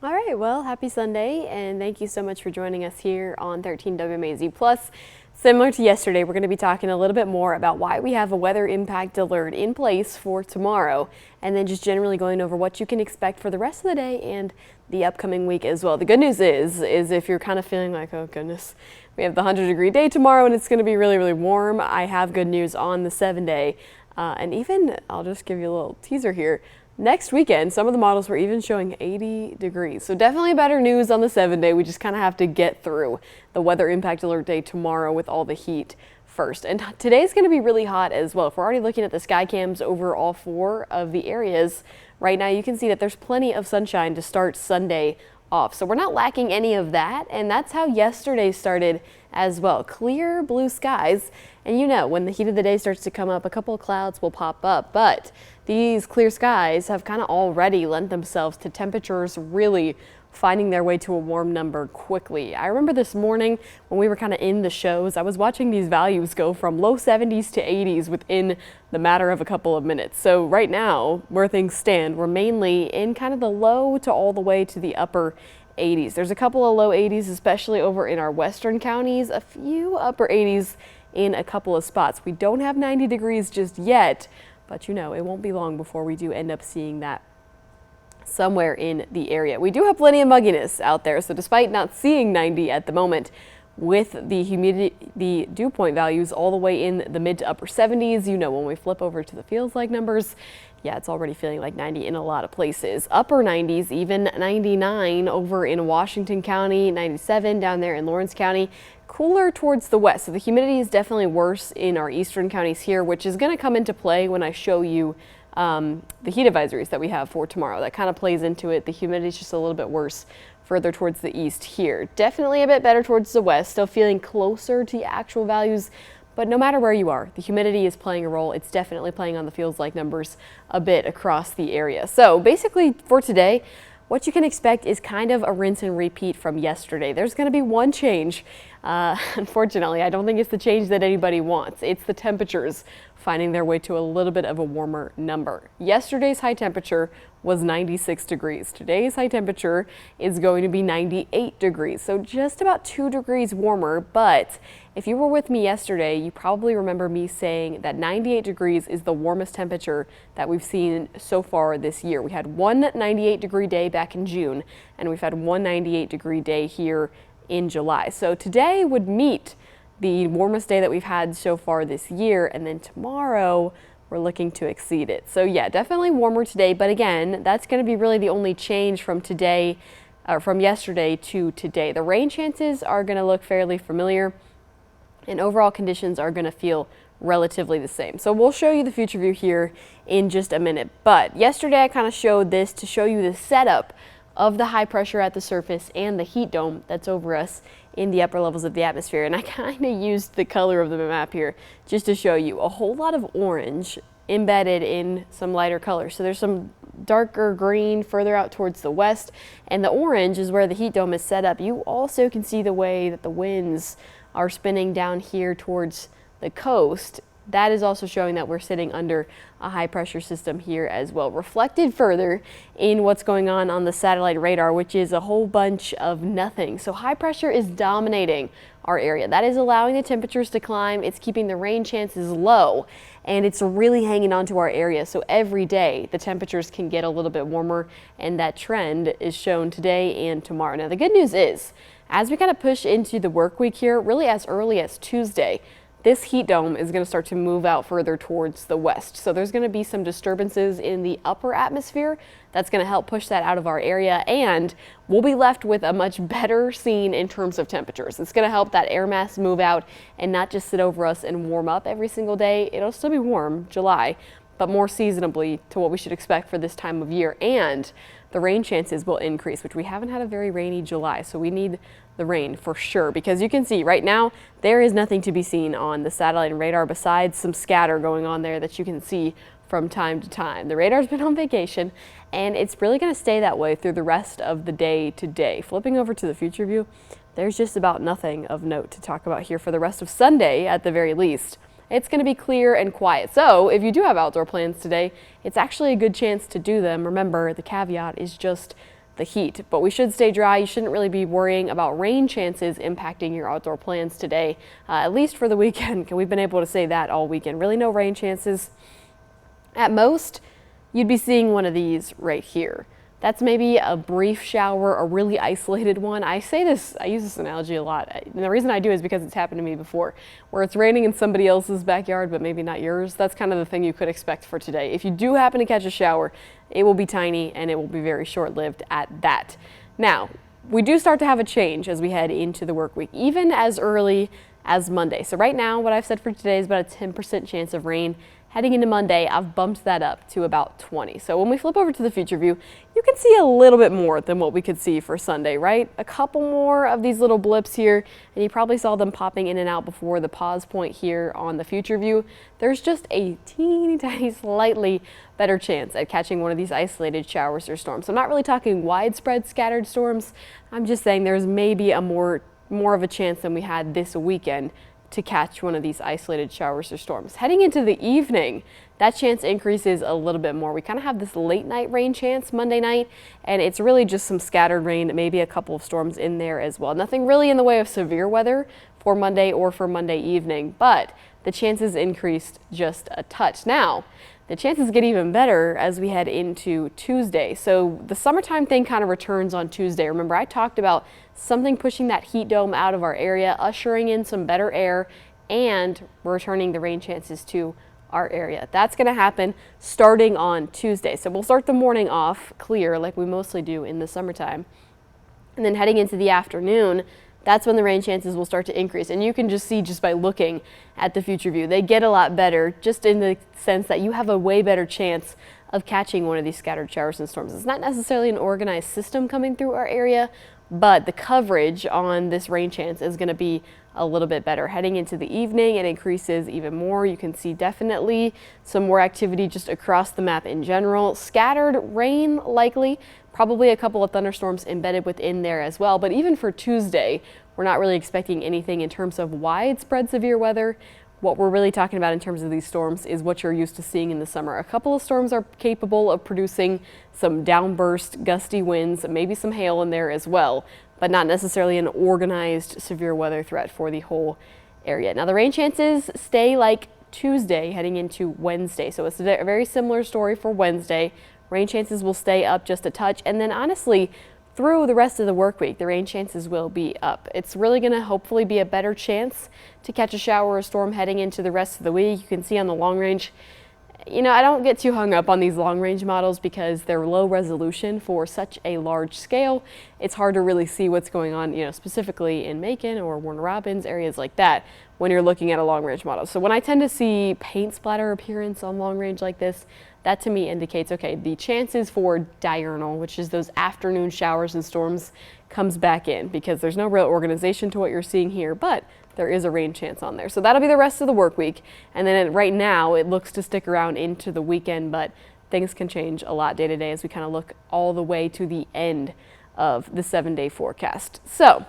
All right, well, happy Sunday, and thank you so much for joining us here on 13 WMAZ Plus. Similar to yesterday, we're going to be talking a little bit more about why we have a weather impact alert in place for tomorrow, and then just generally going over what you can expect for the rest of the day and the upcoming week as well. The good news is if you're kind of feeling like, oh goodness, we have the 100-degree day tomorrow and it's going to be really, really warm, I have good news on the 7-day. And even, I'll just give you a little teaser here. Next weekend, some of the models were even showing 80 degrees. So definitely better news on the 7-day. We just kind of have to get through the weather impact alert day tomorrow with all the heat first. And today's going to be really hot as well. If we're already looking at the sky cams over all 4 of the areas, right now you can see that there's plenty of sunshine to start Sunday off. So we're not lacking any of that. And that's how yesterday started as well. Clear blue skies. And you know, when the heat of the day starts to come up, a couple of clouds will pop up. But these clear skies have kind of already lent themselves to temperatures really finding their way to a warm number quickly. I remember this morning when we were kind of in the shows, I was watching these values go from low 70s to 80s within the matter of a couple of minutes. So right now, where things stand, we're mainly in kind of the low to all the way to the upper 80s. There's a couple of low 80s, especially over in our western counties, a few upper 80s in a couple of spots. We don't have 90 degrees just yet, but you know, it won't be long before we do end up seeing that somewhere in the area. We do have plenty of mugginess out there, so despite not seeing 90 at the moment, with the humidity, the dew point values all the way in the mid to upper 70s, you know, when we flip over to the feels like numbers, yeah, it's already feeling like 90 in a lot of places. Upper 90s, even 99 over in Washington County, 97 down there in Lawrence County. Cooler towards the west, so the humidity is definitely worse in our eastern counties here, which is going to come into play when I show you the heat advisories that we have for tomorrow. That kind of plays into it. The humidity is just a little bit worse further towards the east here. Definitely a bit better towards the west, still feeling closer to the actual values. But no matter where you are, the humidity is playing a role. It's definitely playing on the feels like numbers a bit across the area. So basically for today, what you can expect is kind of a rinse and repeat from yesterday. There's going to be one change. Unfortunately, I don't think it's the change that anybody wants. It's the temperatures finding their way to a little bit of a warmer number. Yesterday's high temperature was 96 degrees. Today's high temperature is going to be 98 degrees. So just about 2 degrees warmer. But if you were with me yesterday, you probably remember me saying that 98 degrees is the warmest temperature that we've seen so far this year. We had one 98-degree day back in June, and we've had one 98-degree day here in July. So today would meet the warmest day that we've had so far this year, and then tomorrow we're looking to exceed it. So yeah, definitely warmer today, but again, that's going to be really the only change from today, from yesterday to today. The rain chances are going to look fairly familiar, and overall conditions are going to feel relatively the same. So we'll show you the future view here in just a minute. But yesterday I kind of showed this to show you the setup of the high pressure at the surface and the heat dome that's over us in the upper levels of the atmosphere. And I kind of used the color of the map here just to show you a whole lot of orange embedded in some lighter colors. So there's some darker green further out towards the west, and the orange is where the heat dome is set up. You also can see the way that the winds are spinning down here towards the coast. That is also showing that we're sitting under a high pressure system here as well, reflected further in what's going on the satellite radar, which is a whole bunch of nothing. So high pressure is dominating our area. That is allowing the temperatures to climb. It's keeping the rain chances low, and it's really hanging on to our area. So every day the temperatures can get a little bit warmer, and that trend is shown today and tomorrow. Now the good news is, as we kind of push into the work week here, really as early as Tuesday, this heat dome is going to start to move out further towards the west. So there's going to be some disturbances in the upper atmosphere that's going to help push that out of our area, and we'll be left with a much better scene in terms of temperatures. It's going to help that air mass move out and not just sit over us and warm up every single day. It'll still be warm, July, but more seasonably to what we should expect for this time of year. And the rain chances will increase, which we haven't had a very rainy July, so we need the rain for sure, because you can see right now there is nothing to be seen on the satellite and radar besides some scatter going on there that you can see from time to time. The radar's been on vacation, and it's really going to stay that way through the rest of the day today. Flipping over to the future view, there's just about nothing of note to talk about here for the rest of Sunday at the very least. It's going to be clear and quiet. So if you do have outdoor plans today, it's actually a good chance to do them. Remember, the caveat is just the heat. But we should stay dry. You shouldn't really be worrying about rain chances impacting your outdoor plans today, at least for the weekend. We've been able to say that all weekend. Really no rain chances. At most, you'd be seeing one of these right here. That's maybe a brief shower, a really isolated one. I use this analogy a lot. And the reason I do is because it's happened to me before, where it's raining in somebody else's backyard, but maybe not yours. That's kind of the thing you could expect for today. If you do happen to catch a shower, it will be tiny and it will be very short-lived at that. Now, we do start to have a change as we head into the work week, even as early as Monday. So right now, what I've said for today is about a 10% chance of rain. Heading into Monday, I've bumped that up to about 20. So when we flip over to the future view, you can see a little bit more than what we could see for Sunday, right? A couple more of these little blips here, and you probably saw them popping in and out before the pause point here on the future view. There's just a teeny tiny, slightly better chance at catching one of these isolated showers or storms. I'm not really talking widespread scattered storms. I'm just saying there's maybe a more of a chance than we had this weekend to catch one of these isolated showers or storms. Heading into the evening, that chance increases a little bit more. We kind of have this late night rain chance Monday night, and it's really just some scattered rain, maybe a couple of storms in there as well. Nothing really in the way of severe weather for Monday or for Monday evening, but the chances increased just a touch. Now, the chances get even better as we head into Tuesday. So the summertime thing kind of returns on Tuesday. Remember, I talked about something pushing that heat dome out of our area, ushering in some better air, and returning the rain chances to our area. That's going to happen starting on Tuesday. So we'll start the morning off clear like we mostly do in the summertime. And then heading into the afternoon, that's when the rain chances will start to increase. And you can just see just by looking at the future view, they get a lot better just in the sense that you have a way better chance of catching one of these scattered showers and storms. It's not necessarily an organized system coming through our area, but the coverage on this rain chance is going to be a little bit better. Heading into the evening, it increases even more. You can see definitely some more activity just across the map in general. Scattered rain likely, probably a couple of thunderstorms embedded within there as well. But even for Tuesday, we're not really expecting anything in terms of widespread severe weather. What we're really talking about in terms of these storms is what you're used to seeing in the summer. A couple of storms are capable of producing some downburst, gusty winds, maybe some hail in there as well, but not necessarily an organized severe weather threat for the whole area. Now the rain chances stay like Tuesday heading into Wednesday. So it's a very similar story for Wednesday. Rain chances will stay up just a touch, and then honestly, through the rest of the work week, the rain chances will be up. It's really going to hopefully be a better chance to catch a shower or storm heading into the rest of the week. You can see on the long range, you know, I don't get too hung up on these long range models because they're low resolution for such a large scale. It's hard to really see what's going on, you know, specifically in Macon or Warner Robins, areas like that, when you're looking at a long range model. So when I tend to see paint splatter appearance on long range like this, that to me indicates, okay, the chances for diurnal, which is those afternoon showers and storms, comes back in because there's no real organization to what you're seeing here, but there is a rain chance on there. So that'll be the rest of the work week. And then right now it looks to stick around into the weekend, but things can change a lot day to day as we kind of look all the way to the end of the 7-day forecast. So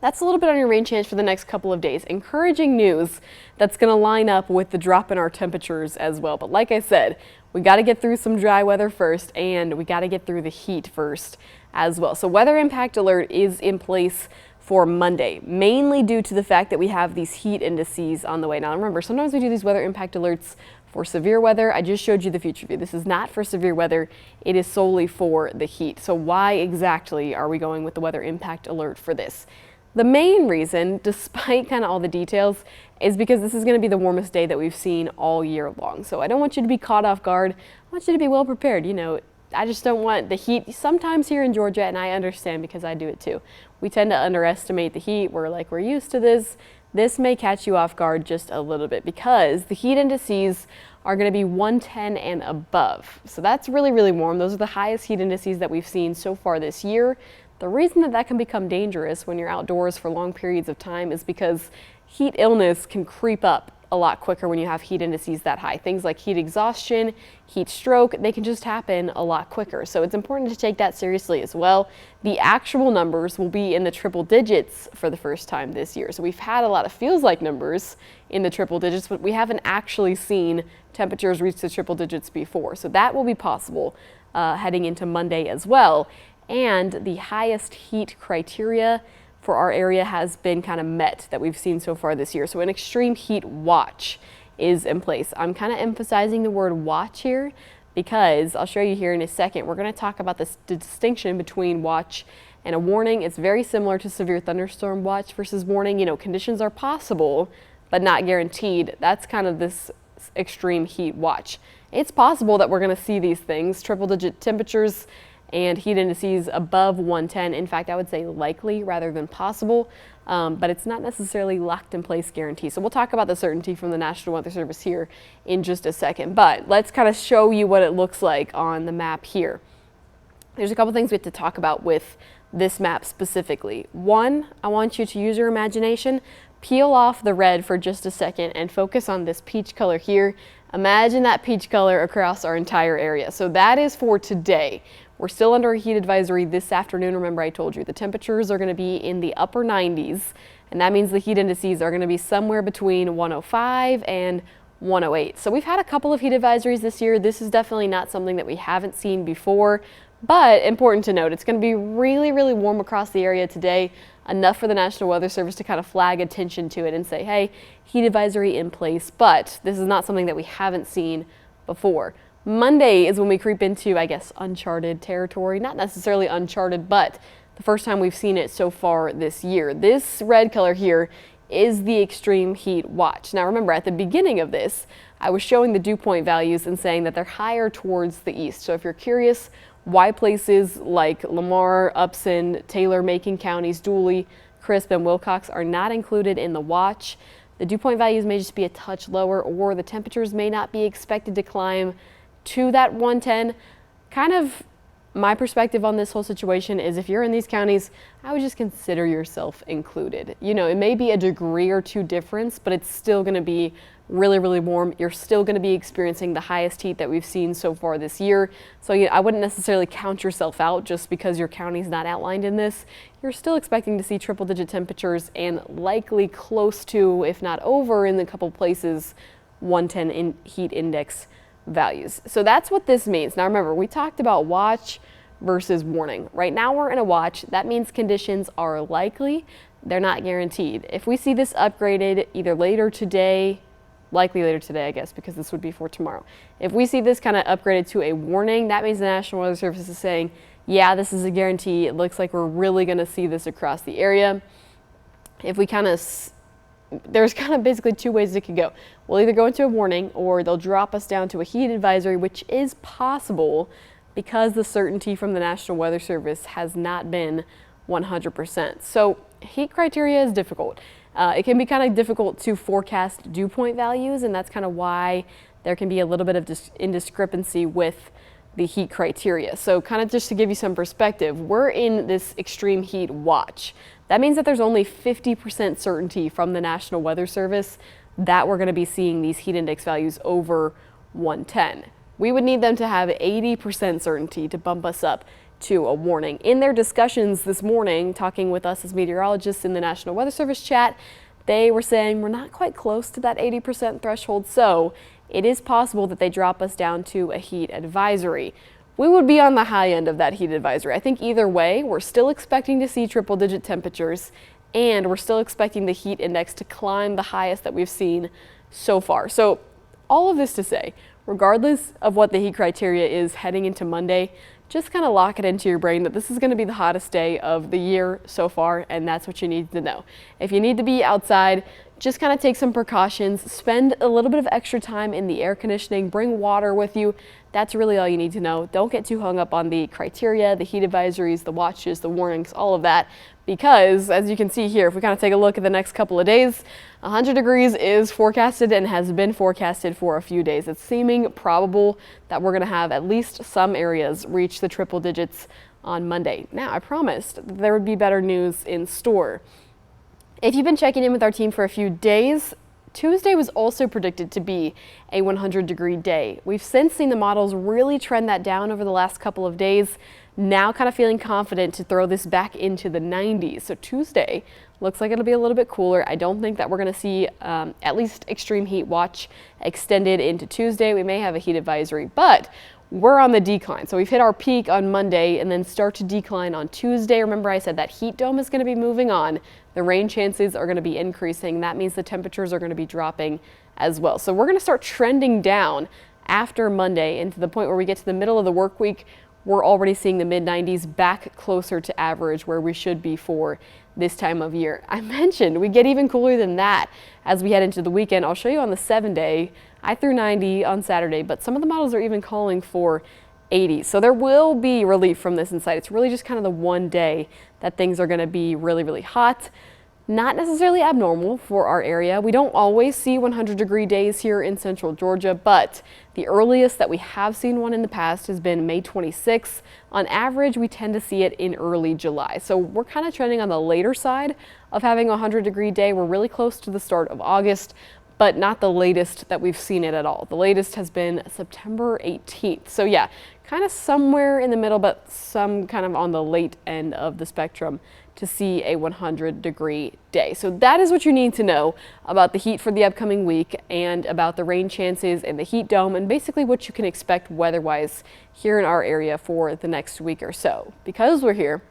that's a little bit on your rain chance for the next couple of days. Encouraging news that's going to line up with the drop in our temperatures as well. But like I said, we got to get through some dry weather first, and we got to get through the heat first as well. So weather impact alert is in place for Monday, mainly due to the fact that we have these heat indices on the way. Now remember, sometimes we do these weather impact alerts for severe weather. I just showed you the future view. This is not for severe weather. It is solely for the heat. So why exactly are we going with the weather impact alert for this? The main reason, despite kind of all the details, is because this is going to be the warmest day that we've seen all year long. So I don't want you to be caught off guard. I want you to be well prepared. You know, I just don't want the heat. Sometimes here in Georgia, and I understand because I do it too, we tend to underestimate the heat. We're used to this. This may catch you off guard just a little bit because the heat indices are going to be 110 and above. So that's really, really warm. Those are the highest heat indices that we've seen so far this year. The reason that can become dangerous when you're outdoors for long periods of time is because heat illness can creep up a lot quicker when you have heat indices that high. Things like heat exhaustion, heat stroke, they can just happen a lot quicker. So it's important to take that seriously as well. The actual numbers will be in the triple digits for the first time this year. So we've had a lot of feels like numbers in the triple digits, but we haven't actually seen temperatures reach the triple digits before. So that will be possible heading into Monday as well. and the highest heat criteria for our area has been kind of met that we've seen so far this year. So an extreme heat watch is in place. I'm kind of emphasizing the word watch here because I'll show you here in a second. We're going to talk about this distinction between watch and a warning. It's very similar to severe thunderstorm watch versus warning. You know, conditions are possible, but not guaranteed. That's kind of this extreme heat watch. It's possible that we're going to see these things, triple digit temperatures and heat indices above 110. In fact, I would say likely rather than possible, but it's not necessarily locked in place guarantee. So we'll talk about the certainty from the National Weather Service here in just a second, but let's kind of show you what it looks like on the map here. There's a couple things we have to talk about with this map specifically. One, I want you to use your imagination, peel off the red for just a second and focus on this peach color here. Imagine that peach color across our entire area. So that is for today. We're still under a heat advisory this afternoon. Remember, I told you the temperatures are going to be in the upper 90s, and that means the heat indices are going to be somewhere between 105 and 108. So we've had a couple of heat advisories this year. This is definitely not something that we haven't seen before, but important to note, it's going to be really, really warm across the area today, enough for the National Weather Service to kind of flag attention to it and say, hey, heat advisory in place, but this is not something that we haven't seen before. Monday is when we creep into, I guess, uncharted territory. Not necessarily uncharted, but the first time we've seen it so far this year. This red color here is the extreme heat watch. Now remember, at the beginning of this, I was showing the dew point values and saying that they're higher towards the east. So if you're curious why places like Lamar, Upson, Taylor, Macon counties, Dooley, Crisp, and Wilcox are not included in the watch, the dew point values may just be a touch lower, or the temperatures may not be expected to climb to that 110. Kind of my perspective on this whole situation is if you're in these counties, I would just consider yourself included. You know, it may be a degree or two difference, but it's still going to be really, really warm. You're still going to be experiencing the highest heat that we've seen so far this year. So I wouldn't necessarily count yourself out just because your county's not outlined in this. You're still expecting to see triple digit temperatures and likely close to, if not over in a couple places, 110 in heat index values. So that's what this means. Now remember, we talked about watch versus warning. Right now we're in a watch. That means conditions are likely. They're not guaranteed. If we see this upgraded either later today, likely later today, I guess, because this would be for tomorrow. If we see this kind of upgraded to a warning, that means the National Weather Service is saying, yeah, this is a guarantee. It looks like we're really going to see this across the area. If we there's kind of basically two ways it could go. We'll either go into a warning or they'll drop us down to a heat advisory, which is possible because the certainty from the National Weather Service has not been 100%. So heat criteria is difficult. It can be kind of difficult to forecast dew point values, and that's kind of why there can be a little bit of indiscrepancy with the heat criteria. So kind of just to give you some perspective, we're in this extreme heat watch. That means that there's only 50% certainty from the National Weather Service that we're going to be seeing these heat index values over 110. We would need them to have 80% certainty to bump us up to a warning. In their discussions this morning, talking with us as meteorologists in the National Weather Service chat, they were saying we're not quite close to that 80% threshold, so it is possible that they drop us down to a heat advisory. We would be on the high end of that heat advisory. I think either way, we're still expecting to see triple digit temperatures, and we're still expecting the heat index to climb the highest that we've seen so far. So all of this to say, regardless of what the heat criteria is heading into Monday, just kind of lock it into your brain that this is going to be the hottest day of the year so far, and that's what you need to know. If you need to be outside, just kind of take some precautions, spend a little bit of extra time in the air conditioning, bring water with you. That's really all you need to know. Don't get too hung up on the criteria, the heat advisories, the watches, the warnings, all of that, because as you can see here, if we kind of take a look at the next couple of days, 100 degrees is forecasted and has been forecasted for a few days. It's seeming probable that we're going to have at least some areas reach the triple digits on Monday. Now, I promised that there would be better news in store. If you've been checking in with our team for a few days, Tuesday was also predicted to be a 100-degree day. We've since seen the models really trend that down over the last couple of days. Now kind of feeling confident to throw this back into the 90s. So Tuesday looks like it'll be a little bit cooler. I don't think that we're going to see at least extreme heat watch extended into Tuesday. We may have a heat advisory, but we're on the decline. So we've hit our peak on Monday and then start to decline on Tuesday. Remember I said that heat dome is going to be moving on. The rain chances are going to be increasing. That means the temperatures are going to be dropping as well. So we're going to start trending down after Monday, and to the point where we get to the middle of the work week, we're already seeing the mid-90s back closer to average where we should be for this time of year. I mentioned we get even cooler than that as we head into the weekend. I'll show you on the 7-day. I threw 90 on Saturday, but some of the models are even calling for 80. So there will be relief from this insight. It's really just kind of the one day that things are going to be really, really hot. Not necessarily abnormal for our area. We don't always see 100-degree days here in central Georgia, but the earliest that we have seen one in the past has been May 26th. On average, we tend to see it in early July. So we're kind of trending on the later side of having a 100-degree day. We're really close to the start of August, but not the latest that we've seen it at all. The latest has been September 18th. So yeah, kind of somewhere in the middle, but some kind of on the late end of the spectrum to see a 100-degree day. So that is what you need to know about the heat for the upcoming week and about the rain chances and the heat dome and basically what you can expect weather-wise here in our area for the next week or so. Because we're here,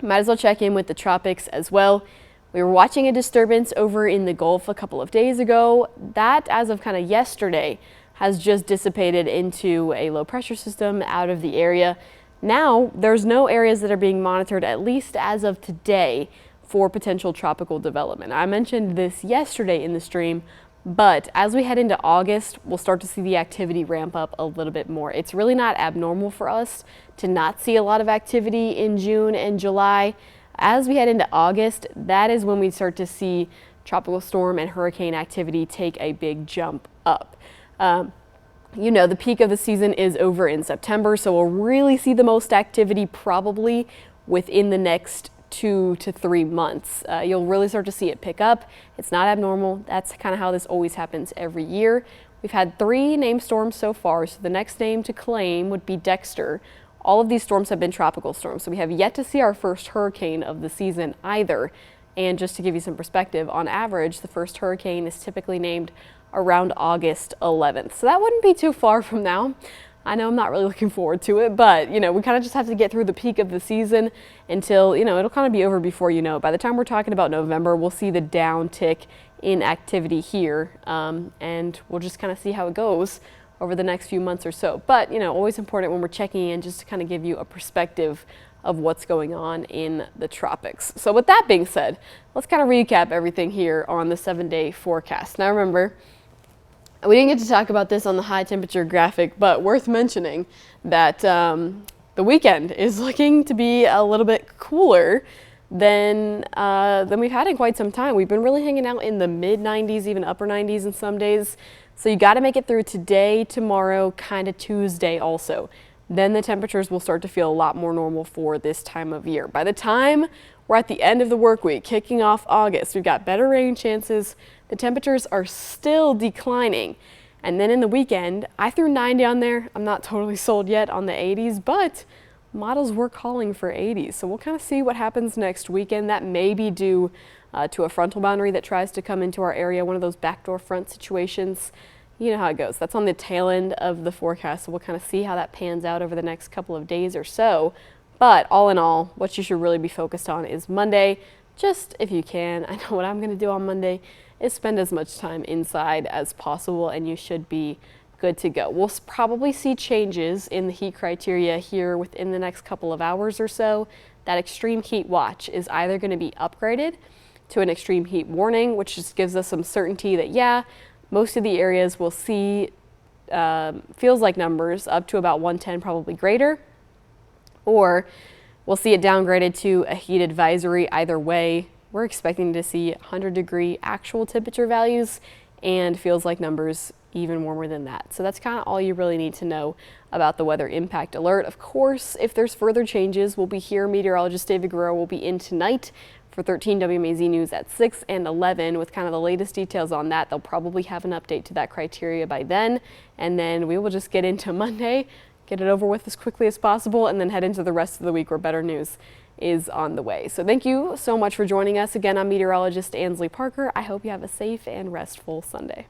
might as well check in with the tropics as well. We were watching a disturbance over in the Gulf a couple of days ago. That, as of kind of yesterday, has just dissipated into a low pressure system out of the area. Now, there's no areas that are being monitored, at least as of today, for potential tropical development. I mentioned this yesterday in the stream, but as we head into August, we'll start to see the activity ramp up a little bit more. It's really not abnormal for us to not see a lot of activity in June and July. As we head into August, that is when we start to see tropical storm and hurricane activity take a big jump up. You know, the peak of the season is over in September, so we'll really see the most activity probably within the next 2 to 3 months. You'll really start to see it pick up. It's not abnormal. That's kind of how this always happens every year. We've had 3 named storms so far, so the next name to claim would be Dexter. All of these storms have been tropical storms, so we have yet to see our first hurricane of the season either. And just to give you some perspective, on average, the first hurricane is typically named around August 11th. So that wouldn't be too far from now. I know I'm not really looking forward to it, but you know, we kind of just have to get through the peak of the season until, you know, it'll kind of be over before you know. By the time we're talking about November, we'll see the downtick in activity here, and we'll just kind of see how it goes over the next few months or so. But, you know, always important when we're checking in just to kind of give you a perspective of what's going on in the tropics. So with that being said, let's kind of recap everything here on the 7-day forecast. Now remember, we didn't get to talk about this on the high temperature graphic, but worth mentioning that the weekend is looking to be a little bit cooler than we've had in quite some time. We've been really hanging out in the mid-90s, even upper 90s in some days. So you got to make it through today, tomorrow, kind of Tuesday also. Then the temperatures will start to feel a lot more normal for this time of year. By the time we're at the end of the work week, kicking off August, we've got better rain chances. The temperatures are still declining. And then in the weekend, I threw 90 on there. I'm not totally sold yet on the 80s, but models were calling for 80s. So we'll kind of see what happens next weekend. That may be due to a frontal boundary that tries to come into our area, one of those backdoor front situations. You know how it goes. That's on the tail end of the forecast, so we'll kind of see how that pans out over the next couple of days or so. But all in all, what you should really be focused on is Monday. Just if you can, I know what I'm going to do on Monday is spend as much time inside as possible, and you should be good to go. We'll probably see changes in the heat criteria here within the next couple of hours or so. That extreme heat watch is either going to be upgraded to an extreme heat warning, which just gives us some certainty that, yeah, most of the areas will see feels like numbers up to about 110, probably greater, or we'll see it downgraded to a heat advisory. Either way, we're expecting to see 100-degree actual temperature values and feels like numbers even warmer than that. So that's kind of all you really need to know about the weather impact alert. Of course, if there's further changes, we'll be here. Meteorologist David Guerrero will be in tonight for 13 WMAZ News at 6 and 11 with kind of the latest details on that. They'll probably have an update to that criteria by then, and then we will just get into Monday, get it over with as quickly as possible, and then head into the rest of the week where better news is on the way. So thank you so much for joining us. Again, I'm meteorologist Ansley Parker. I hope you have a safe and restful Sunday.